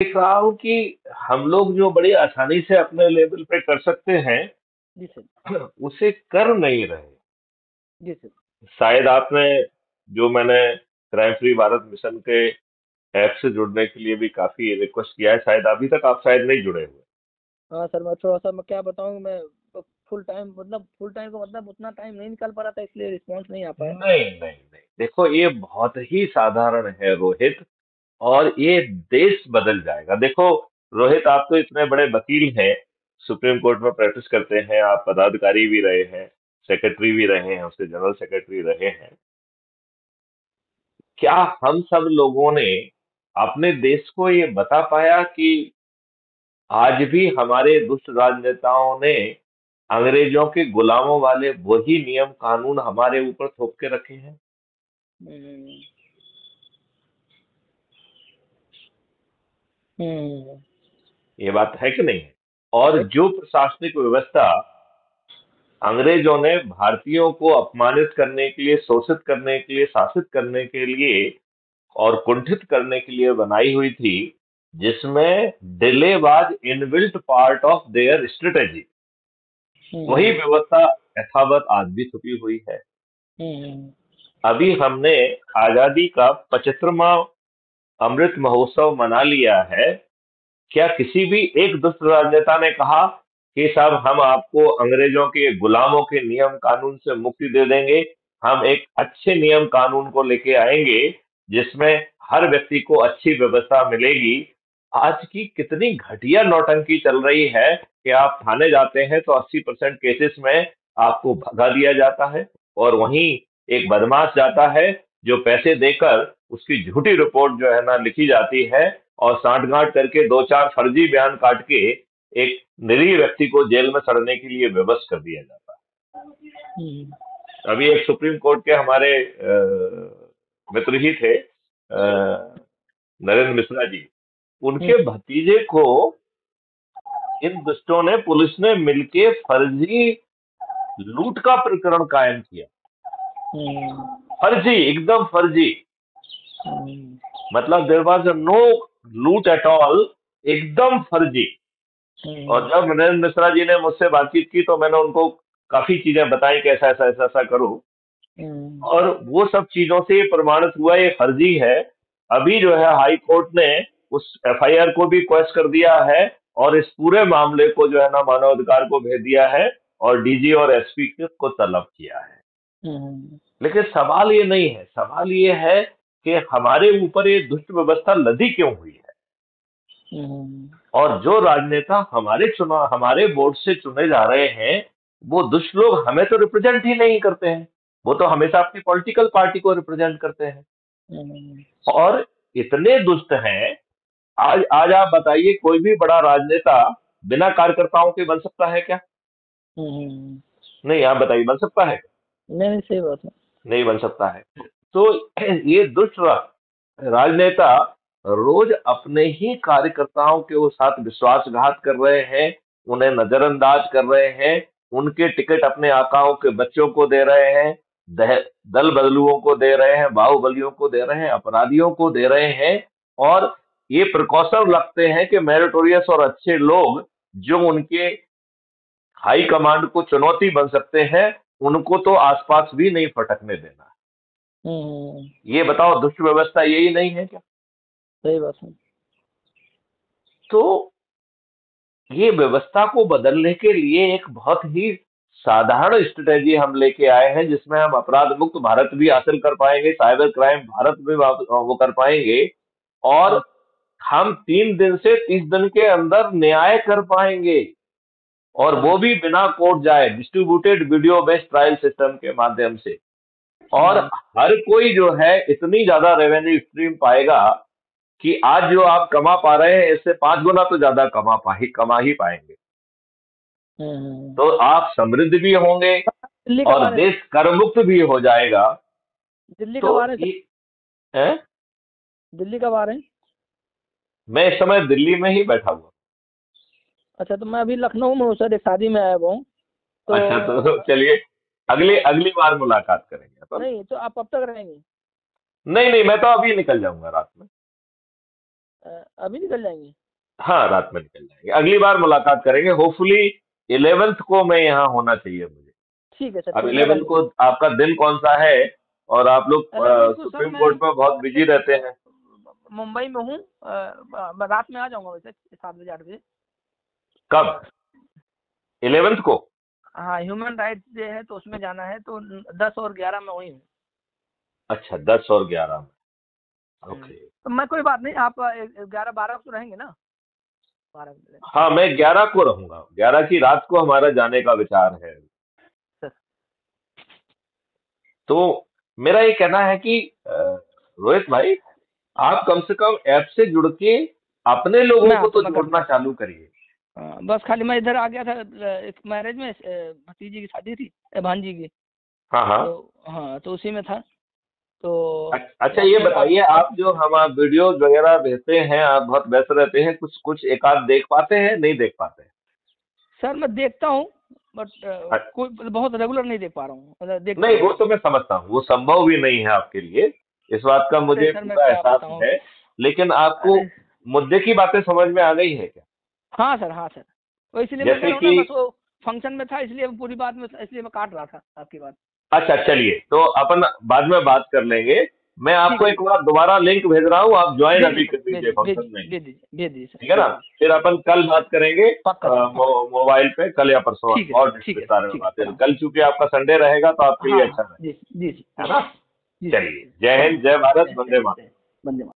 देख रहा हूँ कि हम लोग जो बड़ी आसानी से अपने लेवल पे कर सकते हैं, जी सर। उसे कर नहीं रहे। जी सर। शायद आपने, जो मैंने क्राइम फ्री भारत मिशन के ऐप से जुड़ने के लिए भी काफी रिक्वेस्ट किया है, शायद अभी तक आप शायद नहीं जुड़े हुए। हाँ सर, मैं थोड़ा सा, मैं क्या बताऊँ, मैं फुल टाइम को मतलब उतना टाइम नहीं निकाल पा रहा था, इसलिए रिस्पॉन्स नहीं आ पाया। नहीं नहीं नहीं, देखो ये बहुत ही साधारण है रोहित, और ये देश बदल जाएगा। देखो रोहित, आप तो इतने बड़े वकील हैं, सुप्रीम कोर्ट में प्रैक्टिस करते हैं, आप पदाधिकारी भी रहे हैं, सेक्रेटरी भी रहे हैं, उसके जनरल सेक्रेटरी रहे हैं। क्या हम सब लोगों ने अपने देश को ये बता पाया कि आज भी हमारे दुष्ट राजनेताओं ने अंग्रेजों के गुलामों वाले वही नियम कानून हमारे ऊपर थोप के रखे हैं? हम्म। हम्म। ये बात है कि नहीं है? और है। जो प्रशासनिक व्यवस्था अंग्रेजों ने भारतीयों को अपमानित करने के लिए, शोषित करने के लिए, शासित करने के लिए और कुंठित करने के लिए बनाई हुई थी, जिसमें delay was inbuilt part of their strategy, वही हम्म। व्यवस्था यथावत आज भी छुपी हुई है। हम्म। अभी हमने आजादी का 75वां अमृत महोत्सव मना लिया है। क्या किसी भी एक दुष्ट राजनेता ने कहा कि साहब हम आपको अंग्रेजों के गुलामों के नियम कानून से मुक्ति दे देंगे, हम एक अच्छे नियम कानून को लेके आएंगे जिसमें हर व्यक्ति को अच्छी व्यवस्था मिलेगी? आज की कितनी घटिया नौटंकी चल रही है कि आप थाने जाते हैं तो 80% केसेस में आपको भगा दिया जाता है, और वहीं एक बदमाश जाता है जो पैसे देकर उसकी झूठी रिपोर्ट जो है ना लिखी जाती है, और सांठगांठ करके दो चार फर्जी बयान काट के एक निरीह व्यक्ति को जेल में सड़ने के लिए विवश कर दिया जाता हम्म। है। अभी एक सुप्रीम कोर्ट के हमारे मित्र ही थे, नरेंद्र मिश्रा जी, हम्म। उनके भतीजे को इन दुष्टों ने, पुलिस ने मिलके फर्जी लूट का प्रकरण कायम किया। हम्म। फर्जी, एकदम फर्जी। हम्म। मतलब देयर वाज नो लूट एट ऑल, एकदम फर्जी। और हम्म। जब नरेंद्र मिश्रा जी ने मुझसे बातचीत की तो मैंने उनको काफी चीजें बताई कि ऐसा ऐसा ऐसा ऐसा करो, हम्म। और वो सब चीजों से ये प्रमाणित हुआ ये फर्जी है। अभी जो है हाई कोर्ट ने उस एफआईआर को भी क्वेश कर दिया है, और इस पूरे मामले को जो है ना मानवाधिकार को भेज दिया है, और डीजी और एसपी को तलब किया है। हम्म। लेकिन सवाल ये नहीं है, सवाल ये है कि हमारे ऊपर ये दुष्ट व्यवस्था लदी क्यों हुई है, हम्म। और जो राजनेता हमारे वोट से चुने जा रहे हैं, वो दुष्ट लोग हमें तो रिप्रेजेंट ही नहीं करते हैं। वो तो हमेशा अपनी पॉलिटिकल पार्टी को रिप्रेजेंट करते हैं, हम्म। और इतने दुष्ट हैं। आज आज आप बताइए, कोई भी बड़ा राजनेता बिना कार्यकर्ताओं के बन सकता है क्या? हम्म। नहीं, आप बताइए, बन सकता है? नहीं नहीं, सही बात है। नहीं बन सकता है। तो ये दुष्ट राजनेता रोज अपने ही कार्यकर्ताओं के साथ विश्वासघात कर रहे हैं, उन्हें नजरअंदाज कर रहे हैं, उनके टिकट अपने आकाओं के बच्चों को दे रहे हैं, दल बदलुओं को दे रहे हैं, बाहुबलियों को दे रहे हैं, अपराधियों को दे रहे हैं। और ये प्रिकॉशन रखते हैं कि मेरिटोरियस और अच्छे लोग जो उनके हाई कमांड को चुनौती बन सकते हैं, उनको तो आसपास भी नहीं फटकने देना। हम्म। ये बताओ, दुष्ट व्यवस्था यही नहीं है क्या? सही बात है। तो ये व्यवस्था को बदलने के लिए एक बहुत ही साधारण स्ट्रेटेजी हम लेके आए हैं, जिसमें हम अपराध मुक्त भारत भी हासिल कर पाएंगे, साइबर क्राइम भारत में वो कर पाएंगे, और हम 3 दिन से 30 दिन के अंदर न्याय कर पाएंगे, और वो हम्म। भी बिना कोर्ट जाए, distributed video based trial system के माध्यम से। और हम्म। हर कोई जो है इतनी ज्यादा रेवेन्यू स्ट्रीम पाएगा कि आज जो आप कमा पा रहे हैं, इससे 5 गुना तो ज्यादा कमा ही पाएंगे। हम्म। तो आप समृद्ध भी होंगे, दिल्ली कब और आ रहे हैं देश कर मुक्त भी हो जाएगा। सर? दिल्ली तो कब आ रहे हैं ये सर? है। दिल्ली कब आ रहे हैं? मैं इस समय दिल्ली में ही बैठा हुआ अच्छा, तो मैं अभी लखनऊ में हूँ सर, एक शादी में आया हुआ हूँ। हूँ। अच्छा, तो तो चलिए, अगली अगली बार मुलाकात करेंगे अपन। नहीं, तो आप कब तक रहेंगे? नहीं नहीं, मैं तो अभी निकल जाऊंगा रात में। अभी निकल जाएंगे। हाँ, रात में निकल जाएंगे, अगली बार मुलाकात करेंगे होपफुली। 11th को मैं यहाँ होना चाहिए मुझे। ठीक है सर, अब ठीक, मैं 11th डन को हूँ। आपका दिन कौन सा है? और आप लोग 11 को सर सुप्रीम मैं कोर्ट में बहुत बिजी रहते हैं। मुंबई में हूँ। रात में आ जाऊंगा वैसे 7 बजे 8 बजे। कब? 11th को? हाँ, ह्यूमन राइट्स डे है तो उसमें जाना है, तो 10 और 11 में वही हूँ। अच्छा, 10 और 11 में। ओके। तो मैं, कोई बात नहीं, आप 11 12 को तो रहेंगे ना? 12 बजे हाँ, मैं 11 को रहूंगा, 11 की रात को हमारा जाने का विचार है। सर। तो मेरा ये कहना है कि रोहित भाई, आप कम से कम ऐप से जुड़ के अपने लोगों मैं को आता तो हूँ, मैं करता जोड़ना हूँ। चालू करिए। बस खाली मैं इधर आ गया था एक मैरिज में, भतीजी की शादी थी, भांजी की। हाँ हाँ। तो हाँ, तो उसी में था। तो अच्छा, ये अपने बताइए, आप जो हम आप वीडियोज वगैरह भेजते हैं, आप बहुत व्यस्त रहते हैं, कुछ कुछ एक आध देख पाते हैं, नहीं देख पाते हैं? सर मैं देखता हूँ, बट अ- कोई बहुत रेगुलर नहीं देख पा रहा हूँ, मतलब देखता नहीं, हूँ वो बस। तो मैं समझता हूँ, वो संभव भी नहीं है आपके लिए, इस बात का अरे मुझे सर मैं पूरा क्या एहसास बताऊँ। है। लेकिन आपको अरे मुद्दे की बातें समझ में आ गई है क्या? हाँ सर, हाँ सर, वो इसलिए मैं कह जैसे रहा हूँ कि ना, बस वो फंक्शन में था इसलिए पूरी बात में, इसलिए मैं काट रहा था आपकी बात। अच्छा, चलिए, तो अपन बाद में बात कर लेंगे। मैं ठीक आपको है, एक ठीक बार दोबारा लिंक भेज रहा हूँ, आप ज्वाइन भेजिए अभी सर, कर दीजिए भेजिए फंक्शन भेजिए में ही। भेज दीजिए, भेज दीजिए सर, ठीक है ना? भेज दीजिए। फिर अपन कल बात करेंगे पक्का सर, पक्का। मोबाइल पे, कल या परसों ठीक है और सर, ठीक है सर, विस्तार में ठीक है, बातें। प्रणाम। कल चूंकि आपका संडे रहेगा तो आपके हाँ लिए हाँ, अच्छा जी रहेगा। जी जी है जी ना? जी सर, चलिए, जय प्रणाम। हिंद, जय भारत, जय वंदे जय मातरम। जय, वंदे मातरम।